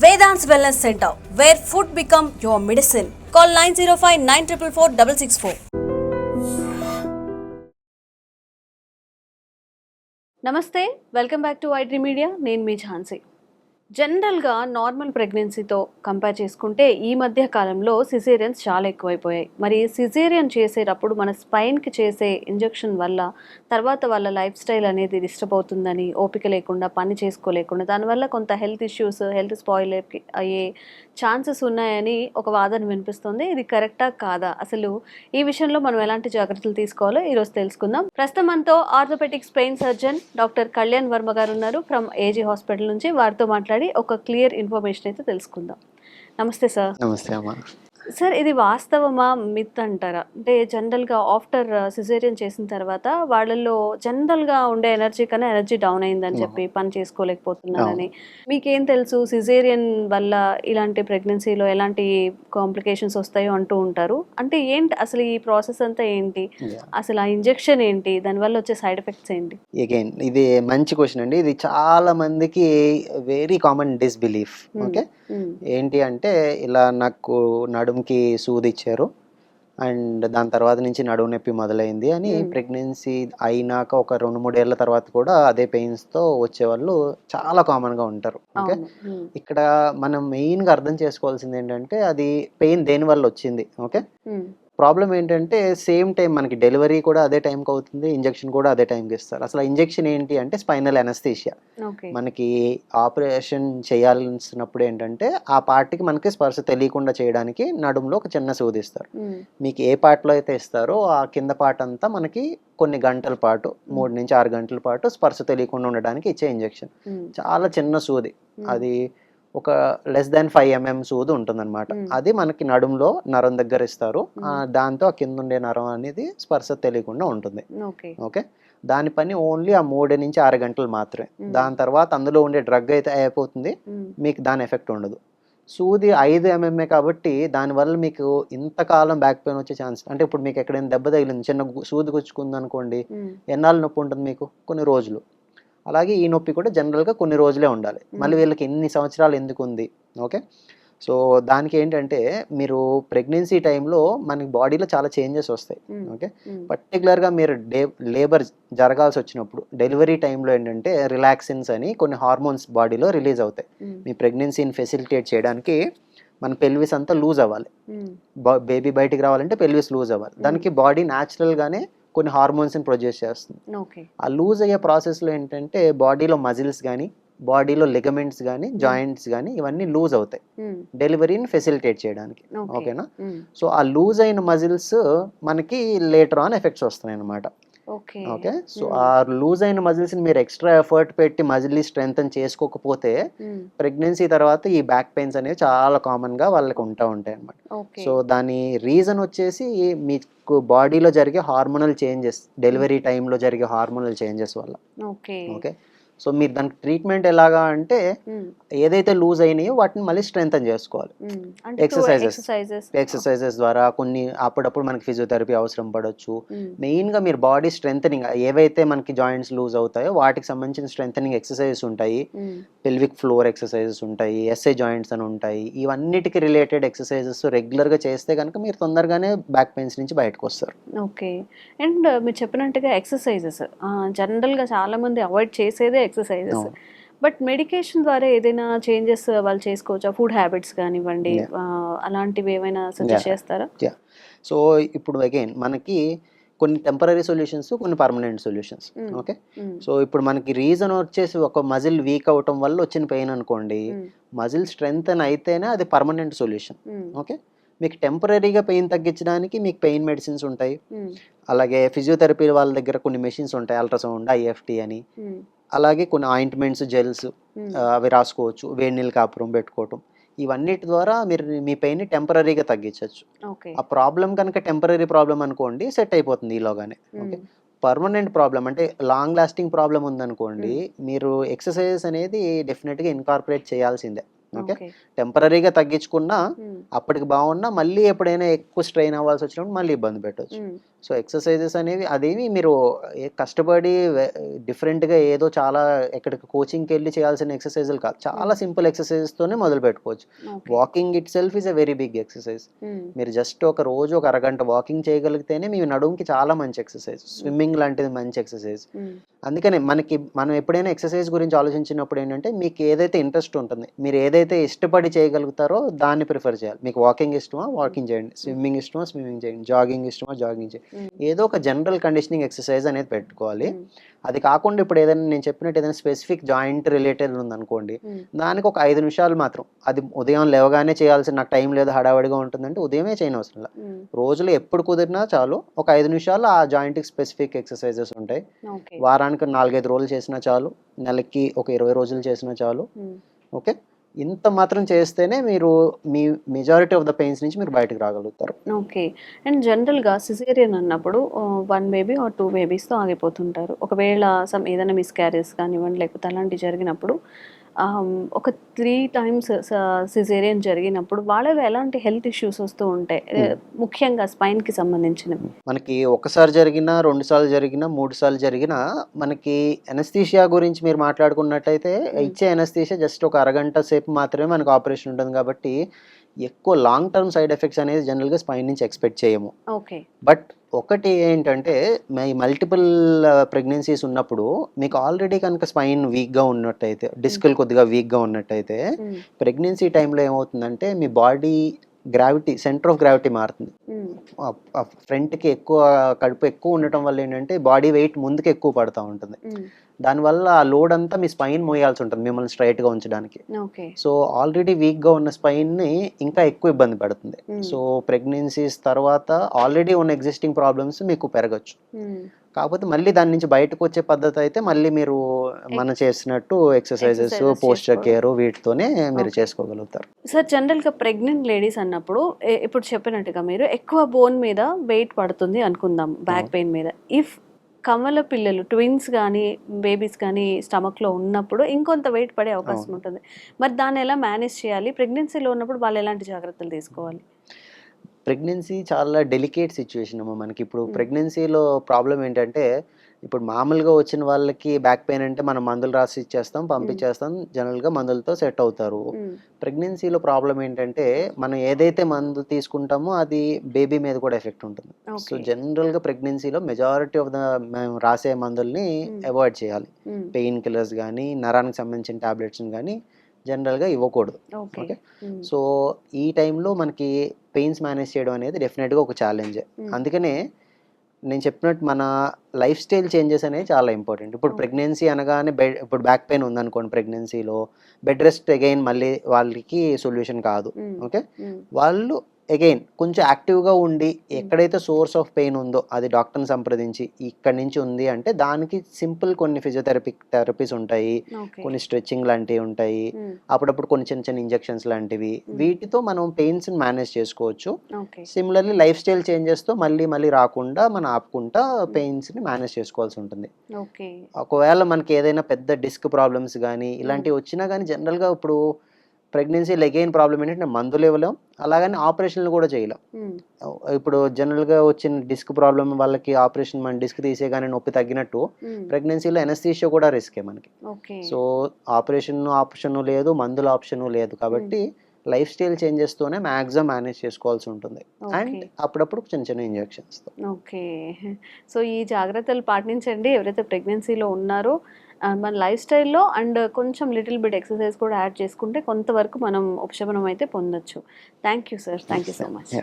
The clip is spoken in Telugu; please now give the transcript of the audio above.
Vedant's Wellness Center, where food become your medicine. Call 905 944 664. నమస్తే, welcome back to iDream media. నేను మీ ఝాన్సీ. జనరల్గా నార్మల్ ప్రెగ్నెన్సీతో కంపేర్ చేసుకుంటే ఈ మధ్య కాలంలో సిజేరియన్స్ చాలా ఎక్కువైపోయాయి. మరి సిజేరియన్ చేసేటప్పుడు మన స్పైన్కి చేసే ఇంజెక్షన్ వల్ల తర్వాత వాళ్ళ లైఫ్ స్టైల్ అనేది డిస్టర్బ్ అవుతుందని, ఓపిక లేకుండా పని చేసుకోలేకుండా, దానివల్ల కొంత హెల్త్ ఇష్యూస్, హెల్త్ స్పాయిల్ అయ్యే ఛాన్సెస్ ఉన్నాయని ఒక వాదన వినిపిస్తుంది. ఇది కరెక్టా కాదా, అసలు ఈ విషయంలో మనం ఎలాంటి జాగ్రత్తలు తీసుకోవాలో ఈరోజు తెలుసుకుందాం. ప్రస్తుతం మనతో orthopaedic spine surgeon doctor Kalyan Varma గారు ఉన్నారు ఫ్రమ్ ఏజీ హాస్పిటల్ నుంచి. వారితో మాట్లాడి ఒక క్లియర్ ఇన్ఫర్మేషన్ అయితే తెలుసుకుందాం. నమస్తే సార్. నమస్తే అమ్మా. సార్, ఇది వాస్తవమా, మిత్ అంటారా? అంటే జనరల్గా ఆఫ్టర్ సిజేరియన్ చేసిన తర్వాత వాళ్ళల్లో జనరల్గా ఉండే ఎనర్జీ కన్నా ఎనర్జీ డౌన్ అయిందని చెప్పి పని చేసుకోలేకపోతున్నారని, మీకేం తెలుసు సిజేరియన్ వల్ల ఇలాంటి ప్రెగ్నెన్సీలో ఎలాంటి కాంప్లికేషన్స్ వస్తాయో అంటూ ఉంటారు. అంటే ఏంటి అసలు ఈ ప్రాసెస్ అంతా ఏంటి, అసలు ఆ ఇంజెక్షన్ ఏంటి, దానివల్ల వచ్చే సైడ్ ఎఫెక్ట్స్ ఏంటి? అగైన్ ఇది మంచి క్వశ్చన్ అండి. ఇది చాలా మందికి వెరీ కామన్ డిస్బిలీఫ్. ఓకే, ఏంటి అంటే ఇలా నాకు నడుముకి సూది ఇచ్చారు అండ్ దాని తర్వాత నుంచి నడుము నొప్పి మొదలైంది అని ప్రెగ్నెన్సీ అయినాక ఒక 2-3 ఏళ్ల తర్వాత కూడా అదే పెయిన్స్తో వచ్చేవాళ్ళు చాలా కామన్గా ఉంటారు. ఓకే, ఇక్కడ మనం మెయిన్గా అర్థం చేసుకోవాల్సింది ఏంటంటే అది పెయిన్ దేని వల్ల వచ్చింది. ఓకే, ప్రాబ్లం ఏంటంటే సేమ్ టైం మనకి డెలివరీ కూడా అదే టైంకి అవుతుంది, ఇంజెక్షన్ కూడా అదే టైంకి ఇస్తారు. అసలు ఇంజెక్షన్ ఏంటి అంటే స్పైనల్ అనస్థీషియా. మనకి ఆపరేషన్ చేయాల్సినప్పుడు ఏంటంటే ఆ పార్ట్కి మనకి స్పర్శ తెలియకుండా చేయడానికి నడుములో ఒక చిన్న సూది ఇస్తారు. మీకు ఏ పార్ట్లో అయితే ఇస్తారో ఆ కింద పార్ట్ అంతా మనకి కొన్ని గంటల పాటు 3 నుంచి 6 గంటల పాటు స్పర్శ తెలియకుండా ఉండడానికి ఇచ్చే ఇంజెక్షన్. చాలా చిన్న సూది, అది ఒక less than 5 mm సూది ఉంటుందన్నమాట. అది మనకి నడుములో నరం దగ్గర ఇస్తారు. దాంతో ఆ కింద ఉండే నరం అనేది స్పర్శ తెలియకుండా ఉంటుంది. ఓకే, దాని పని ఓన్లీ ఆ 3 నుంచి 6 గంటలు మాత్రమే. దాని తర్వాత అందులో ఉండే డ్రగ్ అయితే అయిపోతుంది, మీకు దాని ఎఫెక్ట్ ఉండదు. సూది 5 mm కాబట్టి దానివల్ల మీకు ఇంతకాలం బ్యాక్ పెయిన్ వచ్చే ఛాన్స్, అంటే ఇప్పుడు మీకు ఎక్కడైనా దెబ్బ తగిలింది, చిన్న సూది గుచ్చుకుంది అనుకోండి, ఎన్నాళ్ళు నొప్పి ఉంటుంది మీకు? కొన్ని రోజులు. అలాగే ఈ నొప్పి కూడా జనరల్గా కొన్ని రోజులే ఉండాలి. మళ్ళీ వీళ్ళకి ఎన్ని సంవత్సరాలు ఎందుకు ఉంది? ఓకే, సో దానికి ఏంటంటే మీరు ప్రెగ్నెన్సీ టైంలో మనకి బాడీలో చాలా చేంజెస్ వస్తాయి. ఓకే, పర్టికులర్గా మీరు లేబర్ జరగాల్సి వచ్చినప్పుడు డెలివరీ టైంలో ఏంటంటే రిలాక్సిన్స్ అని కొన్ని హార్మోన్స్ బాడీలో రిలీజ్ అవుతాయి. మీ ప్రెగ్నెన్సీని ఫెసిలిటేట్ చేయడానికి మన పెల్విస్ అంతా లూజ్ అవ్వాలి. బేబీ బయటికి రావాలంటే పెల్విస్ లూజ్ అవ్వాలి. దానికి బాడీ న్యాచురల్గానే కొన్ని హార్మోన్స్ని ప్రొడ్యూస్ చేస్తుంది. ఆ లూజ్ అయ్యే ప్రాసెస్లో ఏంటంటే బాడీలో మజిల్స్ కానీ, బాడీలో లిగమెంట్స్ కానీ, జాయింట్స్ కానీ ఇవన్నీ లూజ్ అవుతాయి డెలివరీని ఫెసిలిటేట్ చేయడానికి. ఓకేనా, సో ఆ లూజ్ అయిన మజిల్స్ మనకి లేటర్ ఆన్ ఎఫెక్ట్స్ వస్తున్నాయి అన్నమాట. ఓకే, సో ఆ లూజ్ అయిన మజిల్స్ని మీరు ఎక్స్ట్రా ఎఫర్ట్ పెట్టి మజిల్ని స్ట్రెంగ్తన్ చేసుకోకపోతే ప్రెగ్నెన్సీ తర్వాత ఈ బ్యాక్ పెయిన్స్ అనేవి చాలా కామన్గా వాళ్ళకి ఉంటాయి అన్నమాట. సో దాని రీజన్ వచ్చేసి మీకు బాడీలో జరిగే హార్మోనల్ చేంజెస్, డెలివరీ టైంలో జరిగే హార్మోనల్ చేంజెస్ వల్ల. ఓకే, సో మీరు దానికి ట్రీట్మెంట్ ఎలాగా అంటే ఏదైతే లూజ్ అయినాయో వాటిని మళ్ళీ స్ట్రెంగ్తన్ చేసుకోవాలి. ఎక్సర్సైజెస్ ద్వారా కొన్ని అప్పుడప్పుడు మనకి ఫిజియోథెరపీ అవసరం పడవచ్చు. మెయిన్గా మీరు బాడీ స్ట్రెంగ్తనింగ్, ఏవైతే మనకి జాయింట్స్ లూజ్ అవుతాయో వాటికి సంబంధించిన స్ట్రెంగ్తనింగ్ ఎక్సర్సైజెస్ ఉంటాయి, పెల్విక్ ఫ్లోర్ ఎక్సర్సైజెస్ ఉంటాయి, ఎస్ఐ జాయింట్స్ అని ఉంటాయి. ఇవన్నిటికి రిలేటెడ్ ఎక్సర్సైజెస్ రెగ్యులర్గా చేస్తే కనుక మీరు తొందరగానే బ్యాక్ పెయిన్స్ నుంచి బయటకు వస్తారు. ఓకే, అండ్ మీరు చెప్పినట్టుగా ఎక్సర్సైజెస్ జనరల్గా చాలా మంది అవాయిడ్ చేసేదే ఎక్సర్సైజెస్. బట్ మెడికేషన్ ద్వారా ఏదైనా చేంజెస్ వాళ్ళు చేసుకోవచ్చా? ఫుడ్ హ్యాబిట్స్ కానివ్వండి, అలాంటివి ఏమైనా సజెస్ట్ చేస్తారా? సో ఇప్పుడు అగైన్ మనకి కొన్ని టెంపరీ సొల్యూషన్స్, కొన్ని పర్మనెంట్ సొల్యూషన్స్. ఓకే, సో ఇప్పుడు మనకి రీజన్ వచ్చేసి ఒక మజిల్ వీక్ అవటం వల్ల వచ్చిన పెయిన్ అనుకోండి, మజిల్ స్ట్రెంగ్తన్ అయితేనే అది పర్మనెంట్ సొల్యూషన్. ఓకే, మీకు టెంపరీగా పెయిన్ తగ్గించడానికి మీకు పెయిన్ మెడిసిన్స్ ఉంటాయి. అలాగే ఫిజియోథెరపీ వాళ్ళ దగ్గర కొన్ని మెషిన్స్ ఉంటాయి, అల్ట్రాసౌండ్, ఐఎఫ్టీ అని. అలాగే కొన్ని ఆయింట్మెంట్స్, జెల్స్ అవి రాసుకోవచ్చు, వేడి నీళ్ళు కాపురం పెట్టుకోవటం. ఇవన్నిటి ద్వారా మీరు మీ పెయిన్ని టెంపరీగా తగ్గించవచ్చు. ఆ ప్రాబ్లం కనుక టెంపరీ ప్రాబ్లం అనుకోండి, సెట్ అయిపోతుంది ఈలోగానే. ఓకే, పర్మనెంట్ ప్రాబ్లం అంటే లాంగ్ లాస్టింగ్ ప్రాబ్లం ఉందనుకోండి, మీరు ఎక్సర్సైజెస్ అనేది డెఫినెట్గా ఇన్కార్పొరేట్ చేయాల్సిందే. ఓకే, టెంపరీగా తగ్గించుకున్నా అప్పటికి బాగున్నా మళ్ళీ ఎప్పుడైనా ఎక్కువ స్ట్రెయిన్ అవ్వాల్సి వచ్చినప్పుడు మళ్ళీ ఇబ్బంది పెట్టవచ్చు. సో ఎక్సర్సైజెస్ అనేవి అదేమి మీరు కష్టపడి డిఫరెంట్గా ఏదో చాలా ఎక్కడికి కోచింగ్కి వెళ్ళి చేయాల్సిన ఎక్సర్సైజులు కాదు, చాలా సింపుల్ ఎక్సర్సైజెస్తోనే మొదలు పెట్టుకోవచ్చు. Walking itself is a very big exercise. మీరు జస్ట్ ఒక రోజు ఒక అరగంట వాకింగ్ చేయగలిగితేనే మీ నడుముకి చాలా మంచి ఎక్సర్సైజ్. స్విమ్మింగ్ లాంటిది మంచి ఎక్సర్సైజ్. అందుకనే మనం ఎప్పుడైనా ఎక్సర్సైజ్ గురించి ఆలోచించినప్పుడు ఏంటంటే మీకు ఏదైతే ఇంట్రెస్ట్ ఉంటుంది, మీరు ఏదైతే ఇష్టపడి చేయగలుగుతారో దాన్ని ప్రిఫర్ చేయాలి. మీకు వాకింగ్ ఇష్టమా వాకింగ్ చేయండి, స్విమ్మింగ్ ఇష్టమా స్విమ్మింగ్ చేయండి, జాగింగ్ ఇష్టమా జాగింగ్ చేయండి. ఏదో ఒక జనరల్ కండిషనింగ్ ఎక్సర్సైజ్ అనేది పెట్టుకోవాలి. అది కాకుండా ఇప్పుడు ఏదైనా నేను చెప్పినట్టు ఏదైనా స్పెసిఫిక్ జాయింట్ రిలేటెడ్ ఉందనుకోండి, దానికి ఒక 5 నిమిషాలు మాత్రం, అది ఉదయం లేవగానే చేయాల్సిన, నాకు టైం లేదు హడావడిగా ఉంటుందంటే ఉదయమే చేయని అవసరం లేదు, రోజులో ఎప్పుడు కుదిరినా చాలు ఒక 5 నిమిషాలు ఆ జాయింట్కి స్పెసిఫిక్ ఎక్సర్సైజెస్ ఉంటాయి. వారానికి 4-5 రోజులు చేసినా చాలు, నెలకి ఒక 20 రోజులు చేసినా చాలు. ఓకే, ఇంత మాత్రం చేస్తేనే మీరు మీ మెజారిటీ ఆఫ్ ద పెయిన్స్ నుంచి మీరు బయటకు రాగలుగుతారు. ఓకే. అండ్ జనరల్గా సిజేరియన్ అన్నప్పుడు 1 బేబీ ఆర్ 2 బేబీస్తో ఆగిపోతుంటారు. ఒకవేళ ఏదైనా మిస్క్యారేజ్ కానివ్వండి లేకపోతే అలాంటివి జరిగినప్పుడు ఒక 3 టైమ్స్ సిజేరియన్ జరిగినప్పుడు వాళ్ళలో ఎలాంటి హెల్త్ ఇష్యూస్ వస్తూ ఉంటాయి, ముఖ్యంగా స్పైన్కి సంబంధించినవి? మనకి ఒకసారి జరిగినా, 2 సార్లు జరిగినా, 3 సార్లు జరిగినా, మనకి ఎనస్థీషియా గురించి మీరు మాట్లాడుకున్నట్లయితే ఇచ్చే ఎనస్థీషియా జస్ట్ ఒక అరగంట సేపు మాత్రమే మనకు ఆపరేషన్ ఉంటుంది కాబట్టి ఎక్కువ లాంగ్ టర్మ్ సైడ్ ఎఫెక్ట్స్ అనేది జనరల్గా స్పైన్ నుంచి ఎక్స్పెక్ట్ చేయము. ఓకే. బట్ ఒకటి ఏంటంటే మల్టిపుల్ ప్రెగ్నెన్సీస్ ఉన్నప్పుడు మీకు ఆల్రెడీ కనుక స్పైన్ వీక్గా ఉన్నట్టయితే, డిస్కులు కొద్దిగా వీక్గా ఉన్నట్టయితే, ప్రెగ్నెన్సీ టైంలో ఏమవుతుందంటే మీ body gravity, center of gravity మారుతుంది. ఫ్రంట్కి ఎక్కువ కడుపు ఎక్కువ ఉండటం వల్ల ఏంటంటే బాడీ వెయిట్ ముందుకు ఎక్కువ పడుతూ ఉంటుంది. దానివల్ల ఆ లోడ్ అంతా మీ స్పైన్ మోయాల్సి ఉంటుంది మిమ్మల్ని స్ట్రైట్గా ఉంచడానికి. సో ఆల్రెడీ వీక్గా ఉన్న స్పైన్ని ఇంకా ఎక్కువ ఇబ్బంది పడుతుంది. సో ప్రెగ్నెన్సీస్ తర్వాత ఆల్రెడీ ఉన్న ఎగ్జిస్టింగ్ ప్రాబ్లమ్స్ మీకు పెరగచ్చు. కాకపోతే మళ్ళీ దాని నుంచి బయటకు వచ్చే పద్ధతి అయితే మళ్ళీ మీరు మనం చేసినట్టు ఎక్సర్సైజెస్, పోస్చర్ కేర్ వీటితోనే మీరు చేసుకోగలుగుతారు. సార్ జనరల్గా ప్రెగ్నెంట్ లేడీస్ అన్నప్పుడు ఇప్పుడు చెప్పినట్టుగా మీరు ఎక్కువ బోన్ మీద వెయిట్ పడుతుంది అనుకుందాం, బ్యాక్ పెయిన్ మీద. ఇఫ్ కమల పిల్లలు ట్విన్స్ కానీ బేబీస్ కానీ స్టమక్లో ఉన్నప్పుడు ఇంకొంత వెయిట్ పడే అవకాశం ఉంటుంది. మరి దాన్ని ఎలా మేనేజ్ చేయాలి? ప్రెగ్నెన్సీలో ఉన్నప్పుడు వాళ్ళు ఎలాంటి జాగ్రత్తలు తీసుకోవాలి? ప్రెగ్నెన్సీ చాలా డెలికేట్ సిచ్యువేషన్ అమ్మ. మనకి ఇప్పుడు ప్రెగ్నెన్సీలో ప్రాబ్లం ఏంటంటే, ఇప్పుడు మామూలుగా వచ్చిన వాళ్ళకి బ్యాక్ పెయిన్ అంటే మనం మందులు రాసి ఇచ్చేస్తాం, పంపించేస్తాం, జనరల్గా మందులతో సెట్ అవుతారు. ప్రెగ్నెన్సీలో ప్రాబ్లం ఏంటంటే మనం ఏదైతే మందు తీసుకుంటామో అది బేబీ మీద కూడా ఎఫెక్ట్ ఉంటుంది. సో జనరల్గా ప్రెగ్నెన్సీలో మెజారిటీ ఆఫ్ ద మేము రాసే మందుల్ని అవాయిడ్ చేయాలి. పెయిన్ కిల్లర్స్ కానీ, నరానికి సంబంధించిన టాబ్లెట్స్ కానీ జనరల్గా ఇవ్వకూడదు. ఓకే, సో ఈ టైంలో మనకి పెయిన్స్ మేనేజ్ చేయడం అనేది డెఫినెట్గా ఒక ఛాలెంజే. అందుకనే నేను చెప్పినట్టు మన లైఫ్ స్టైల్ చేంజెస్ అనేవి చాలా ఇంపార్టెంట్. ఇప్పుడు ప్రెగ్నెన్సీ అనగానే ఇప్పుడు బ్యాక్ పెయిన్ ఉందనుకోండి, ప్రెగ్నెన్సీలో బెడ్ రెస్ట్ అగైన్ మళ్ళీ వాళ్ళకి సొల్యూషన్ కాదు. ఓకే, వాళ్ళు అగైన్ కొంచెం యాక్టివ్గా ఉండి ఎక్కడైతే సోర్స్ ఆఫ్ పెయిన్ ఉందో అది డాక్టర్ని సంప్రదించి ఇక్కడి నుంచి ఉంది అంటే దానికి సింపుల్ కొన్ని థెరపీస్ ఉంటాయి, కొన్ని స్ట్రెచ్చింగ్ లాంటివి ఉంటాయి, అప్పుడప్పుడు కొన్ని చిన్న చిన్న ఇంజెక్షన్స్ లాంటివి, వీటితో మనం పెయిన్స్ మేనేజ్ చేసుకోవచ్చు. సిమిలర్లీ లైఫ్ స్టైల్ చేంజెస్తో మళ్ళీ రాకుండా మనం ఆపుకుంటా పెయిన్స్ని మేనేజ్ చేసుకోవాల్సి ఉంటుంది. ఒకవేళ మనకి ఏదైనా పెద్ద డిస్క్ ప్రాబ్లమ్స్ కానీ ఇలాంటివి వచ్చినా కానీ జనరల్గా ఇప్పుడు ప్రెగ్నెన్సీలో అగైన్ ప్రాబ్లం ఏంటంటే మందులు ఇవ్వలేం, అలాగని ఆపరేషన్లు కూడా చేయలేం. ఇప్పుడు జనరల్గా వచ్చిన డిస్క్ ప్రాబ్లం వాళ్ళకి ఆపరేషన్, మన డిస్క్ తీసేగానే నొప్పి తగ్గినట్టు ప్రెగ్నెన్సీలో ఎనస్థీషియా కూడా రిస్కే మనకి. సో ఆప్షన్ లేదు, మందుల ఆప్షన్ లేదు. కాబట్టి లైఫ్ స్టైల్ చేంజెస్తోనే మ్యాక్సిమం మేనేజ్ చేసుకోవాల్సి ఉంటుంది. అండ్ అప్పుడప్పుడు చిన్న చిన్న ఇంజెక్షన్స్. ఓకే, సో ఈ జాగ్రత్తలు పాటించండి ఎవరైతే ప్రెగ్నెన్సీలో ఉన్నారో. మన లైఫ్ స్టైల్లో అండ్ కొంచెం లిటిల్ బిట్ ఎక్సర్సైజ్ కూడా యాడ్ చేసుకుంటే కొంతవరకు మనం ఉపశమనం అయితే పొందొచ్చు. Thank you sir, thank you so much.